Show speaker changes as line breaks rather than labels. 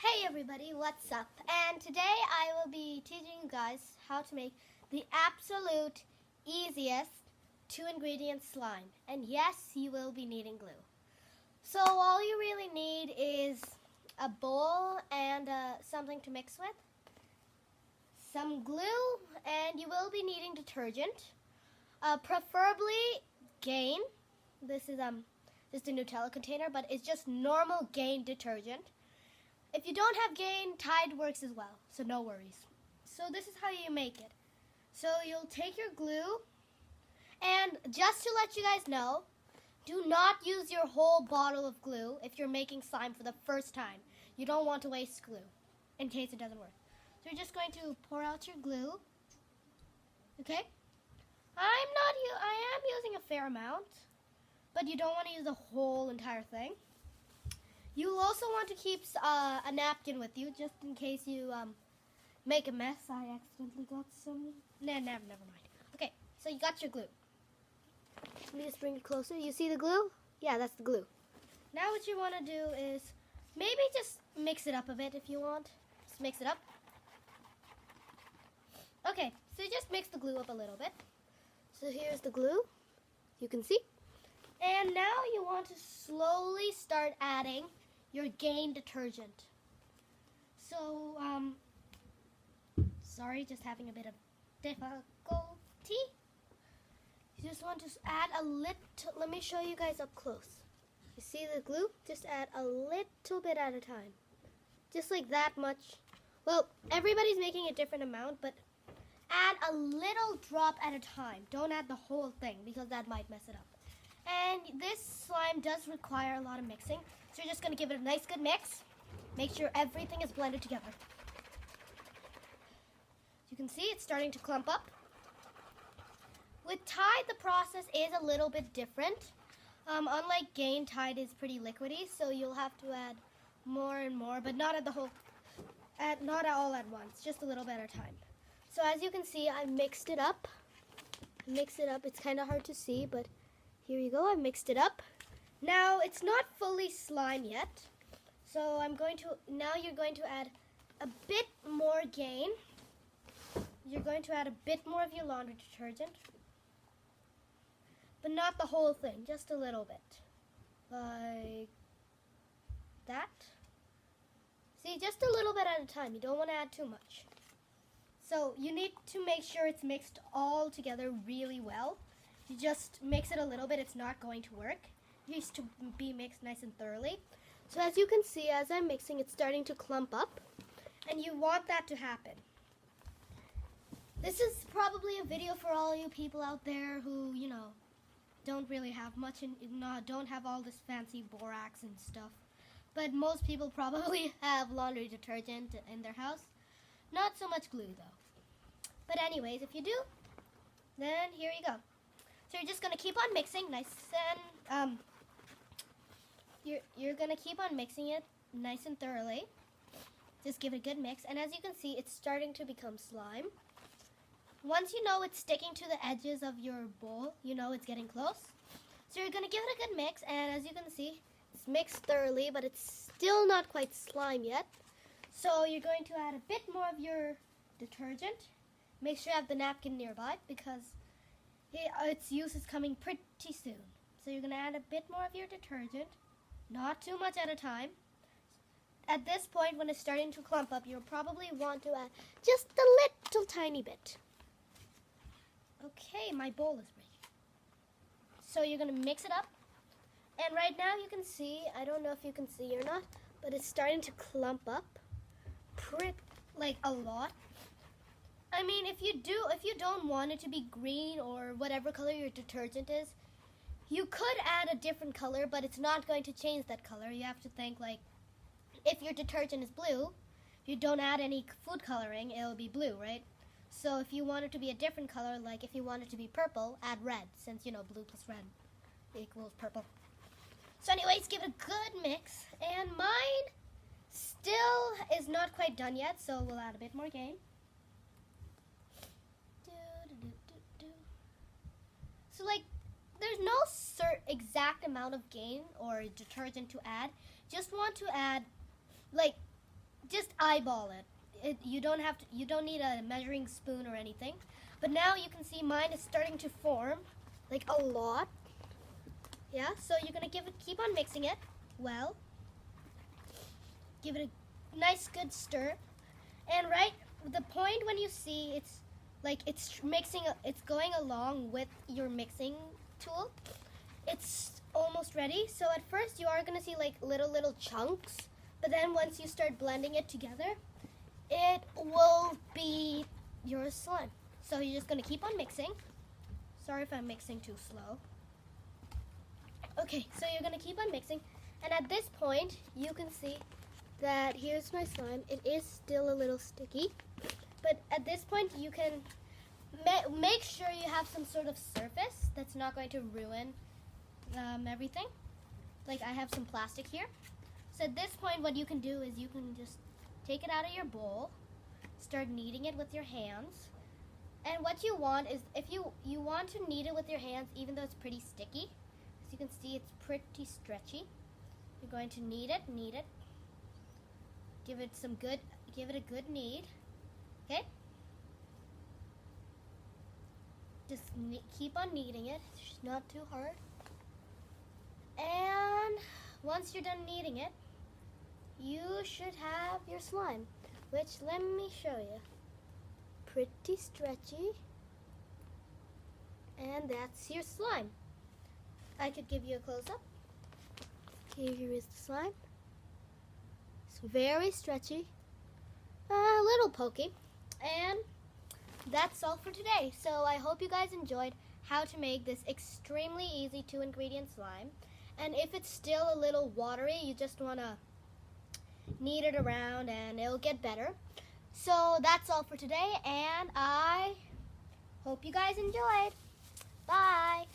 Hey everybody, what's up? And today I will be teaching you guys how to make the absolute easiest 2-ingredient slime. And yes, you will be needing glue. So all you really need is a bowl and something to mix with, some glue, and you will be needing detergent, preferably Gain. This is just a Nutella container, but it's just normal Gain detergent. If you don't have Gain, Tide works as well, so no worries. So this is how you make it. So you'll take your glue, and just to let you guys know, do not use your whole bottle of glue if you're making slime for the first time. You don't want to waste glue in case it doesn't work. So you're just going to pour out your glue. Okay? I am using a fair amount, but you don't want to use the whole entire thing. You also want to keep a napkin with you, just in case you make a mess. I accidentally got some. Never mind. Okay, so you got your glue. Let me just bring it closer. You see the glue? Yeah, that's the glue. Now what you want to do is maybe just mix it up a bit if you want. Just mix it up. Okay, so you just mix the glue up a little bit. So here's the glue. You can see. And now you want to slowly start adding your Gain detergent. So, sorry, just having a bit of difficulty. You just want to add a little, let me show you guys up close. You see the glue? Just add a little bit at a time. Just like that much. Well, everybody's making a different amount, but add a little drop at a time. Don't add the whole thing because that might mess it up. And this slime does require a lot of mixing. So you're just going to give it a nice good mix. Make sure everything is blended together. You can see it's starting to clump up. With Tide, the process is a little bit different. Unlike Gain, Tide is pretty liquidy, so you'll have to add more and more, but not not all at once, just a little bit at a time. So as you can see, I mixed it up. It's kind of hard to see, but here you go. I mixed it up. Now it's not fully slime yet, so now you're going to add a bit more Gain. You're going to add a bit more of your laundry detergent, but not the whole thing, just a little bit, like that. See, just a little bit at a time. You don't want to add too much. So you need to make sure it's mixed all together really well. You just mix it a little bit, it's not going to work. It needs to be mixed nice and thoroughly. So as you can see, as I'm mixing, it's starting to clump up, and you want that to happen. This is probably a video for all you people out there who, don't really have much and don't have all this fancy borax and stuff. But most people probably have laundry detergent in their house. Not so much glue though. But anyways, if you do, then here you go. So you're just going to keep on mixing nice and, you're going to keep on mixing it nice and thoroughly. Just give it a good mix. And as you can see, it's starting to become slime. Once you know it's sticking to the edges of your bowl, you know it's getting close. So you're going to give it a good mix. And as you can see, it's mixed thoroughly, but it's still not quite slime yet. So you're going to add a bit more of your detergent. Make sure you have the napkin nearby because its use is coming pretty soon. So you're going to add a bit more of your detergent, not too much at a time. At this point, when it's starting to clump up, you'll probably want to add just a little tiny bit. Okay, my bowl is ready. So you're going to mix it up. And right now you can see, I don't know if you can see or not, but it's starting to clump up like a lot. I mean, if you don't want it to be green or whatever color your detergent is, you could add a different color, but it's not going to change that color. You have to think like, if your detergent is blue, if you don't add any food coloring, it'll be blue, right? So if you want it to be a different color, like if you want it to be purple, add red, since blue plus red equals purple. So anyways, give it a good mix, and mine still is not quite done yet, so we'll add a bit more Gain. So like, there's no exact amount of Gain or detergent to add. Just want to add, like, eyeball it. You don't need a measuring spoon or anything. But now you can see mine is starting to form like a lot. Yeah, so you're gonna keep on mixing it well. Give it a nice good stir. And right the point when you see it's going along with your mixing tool, it's almost ready. So at first you are gonna see like little chunks, but then once you start blending it together, it will be your slime. So you're just gonna keep on mixing. Sorry if I'm mixing too slow. Okay, so you're gonna keep on mixing, and at this point you can see that here's my slime. It is still a little sticky, but at this point you can make sure you have some sort of surface that's not going to ruin everything. Like I have some plastic here. So at this point what you can do is you can just take it out of your bowl, start kneading it with your hands. And what you want is, if you want to knead it with your hands even though it's pretty sticky, as you can see it's pretty stretchy. You're going to knead it. Give it a good knead. Okay? Just keep on kneading it. It's not too hard. And once you're done kneading it, you should have your slime, which let me show you. Pretty stretchy. And that's your slime. I could give you a close-up. Here is the slime. It's very stretchy, a little pokey, and that's all for today. So I hope you guys enjoyed how to make this extremely easy 2-ingredient slime. And if it's still a little watery, you just want to knead it around and it'll get better. So that's all for today, and I hope you guys enjoyed. Bye!